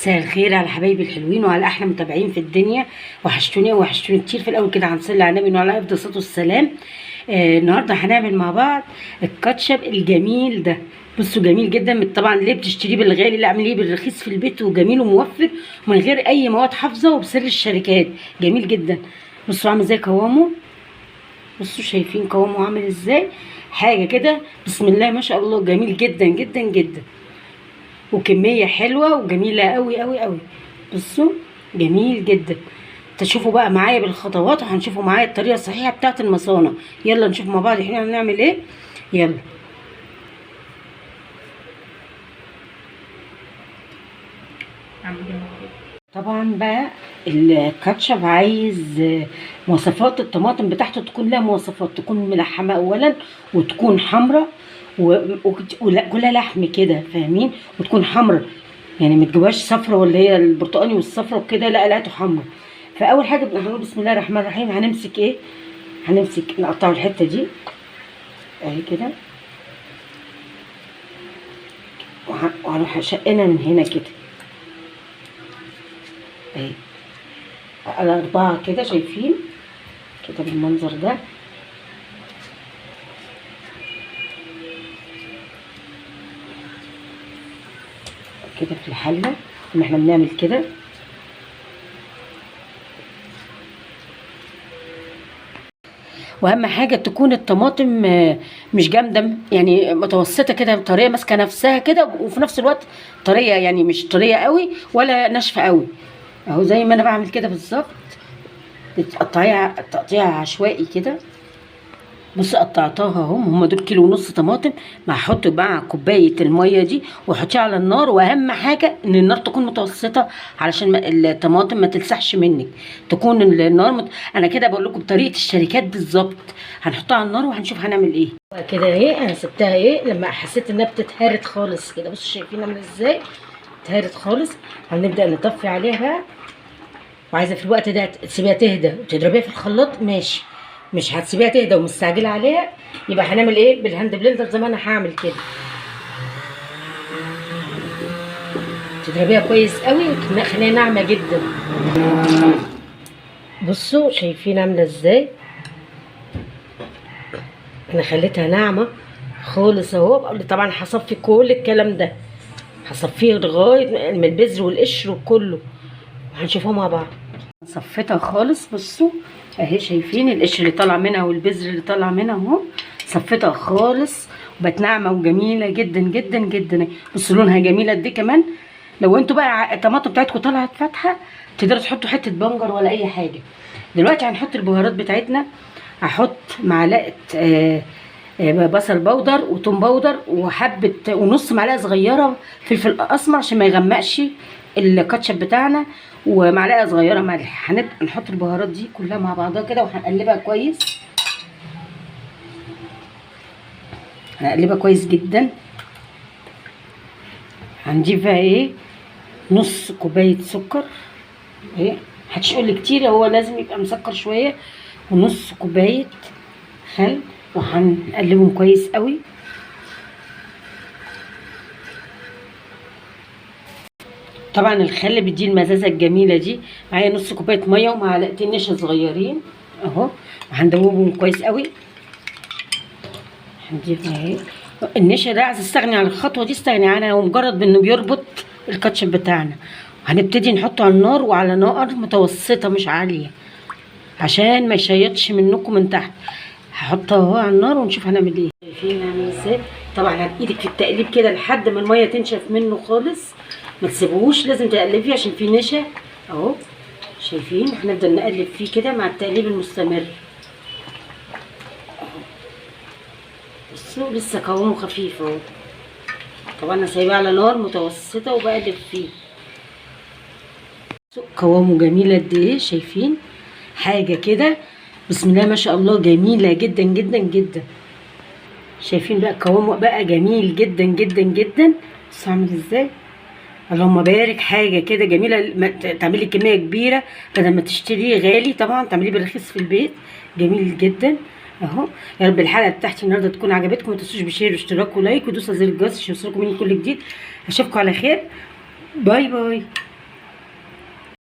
مساء الخير على حبايبي الحلوين وعلى احلى متابعين في الدنيا. وحشتوني كتير. في الاول كده هنصلي على النبي وعلى افضل الصلاه والسلام. النهارده هنعمل مع بعض الكاتشب الجميل ده. بصوا جميل جدا، طبعا ليه بتشتريه بالغالي؟ لا، اعمليه بالرخيص في البيت وجميل وموفر ومن غير اي مواد حافظه وبسر الشركات. جميل جدا. بصوا عامل ازاي قوامه، بصوا شايفين قوامه عامل ازاي؟ حاجه كده بسم الله ما شاء الله، جميل جدا جدا جدا وكميه حلوه وجميله قوي قوي قوي. بصوا جميل جدا. تشوفوا بقى معايا بالخطوات وهنشوفوا معايا الطريقه الصحيحه بتاعه المصانع. يلا نشوف مع بعض احنا هنعمل ايه. يلا. طبعا بقى الكاتشب عايز مواصفات الطماطم بتاعته تكون لها مواصفات، تكون ملحمه اولا وتكون حمراء وكلها لحم كده، فاهمين؟ وتكون حمراء، يعني ما تجيبهاش صفرا ولا هي البرتقاني والصفرا وكده، لا لقيته حمراء. فاول حاجه هنقول بسم الله الرحمن الرحيم. هنمسك ايه؟ هنمسك نقطع الحته دي اهي كده، وهنروح شقنا من هنا كده اهي على 4 كده، شايفين كده بالمنظر ده. كده في الحله ان احنا بنعمل كده. واهم حاجه تكون الطماطم مش جامده، يعني متوسطه كده، طريه ماسكه نفسها كده، وفي نفس الوقت طريه، يعني مش طريه قوي ولا ناشفه قوي، اهو زي ما انا بعمل كده بالظبط. بتقطعيها تقطيع عشوائي كده. بص قطعتها اهو، هم دول 1.5 كيلو طماطم. هحط بقى كوبايه الميه دي واحطيها على النار، واهم حاجه ان النار تكون متوسطه علشان الطماطم ما تلسعش منك، تكون النار انا كده بقول لكم بطريقه الشركات بالظبط. هنحطها على النار وهنشوف هنعمل ايه. كده اهي انا سبتها ايه لما حسيت انها بتتهرت خالص كده. بصوا شايفين عامله ازاي؟ اتهرت خالص. هنبدا نطفي عليها بقى، وعايزه في الوقت ده تسيبيها تهدى وتضربيها في الخلاط، ماشي. مش هتسيبيها تهدى ومستعجله عليها، يبقى هنعمل ايه؟ بالهاند بلندر زي ما انا هعمل كده. تضربيها كويس قوي وتخليها ناعمه جدا. بصوا شايفين عامله ازاي؟ انا خليتها ناعمه خالص اهو. طبعا هصفي كل الكلام ده، هصفيه لغايه من البذر والقشر وكله، وهنشوفها مع بعض. صفيتها خالص. بصوا اهي شايفين القشر اللي طالع منها والبذر اللي طالع منها اهو. صفيتها خالص وبقت ناعمه وجميله جدا جدا جدا. بصوا لونها جميله قد ايه كمان. لو انتوا بقى الطماطم بتاعتكم طلعت فاتحه تقدروا تحطوا حته بنجر ولا اي حاجه. دلوقتي هنحط البهارات بتاعتنا. هحط معلقه بصل بودر وتوم بودر وحبه ونص معلقه صغيره فلفل اسمر عشان ما يغمقش الكاتشب بتاعنا، ومعلقه صغيره ملح. هنبدا نحط البهارات دي كلها مع بعضها كده وهنقلبها كويس. هنقلبها كويس جدا. هنضيف بقى ايه؟ نص كوبايه سكر اهي. محدش يقول لي كتير، هو لازم يبقى مسكر شويه. ونص كوبايه خل، وهنقلبهم كويس قوي. طبعا الخل بيدي المزازه الجميله دي. معايا نص كوبايه ميه ومعلقتين نشا صغيرين اهو، وهندوبهم كويس قوي. هنضيف اهي النشا ده. عايز استغني عن الخطوه دي استغني عنها، ومجرد انه بيربط الكاتشب بتاعنا. هنبتدي نحطه على النار وعلى نار متوسطه مش عاليه عشان ما يشيطش منكم من تحت. هحطه اهو على النار ونشوف هنعمل ايه. شايفين نعمل ازاي؟ طبعا هتايدك في التقليب كده لحد ما الميه تنشف منه خالص، ما تسيبوهوش، لازم تقلبيه عشان فيه نشا اهو. شايفين؟ هنفضل نقلب فيه كده مع التقليب المستمر. بصوا لسه قوامه خفيف اهو. طبعا انا سايباه على نار متوسطه وبقلب فيه. قوامه جميل قد ايه؟ شايفين؟ حاجه كده بسم الله ما شاء الله، جميله جدا جدا جدا. شايفين بقى قوامه بقى جميل جدا جدا جدا. بصوا عامل ازاي؟ اللهم بارك. حاجه كده جميله. تعملي كميه كبيره بدل ما تشتريه غالي، طبعا تعمليه بالرخيص في البيت. جميل جدا اهو. يا رب الحلقه بتاعتي النهارده تكون عجبتكم. ما تنسوش بشير واشتراك ولايك ودوسوا زر الجرس عشان يوصلكم مني كل جديد. اشوفكم على خير. باي باي.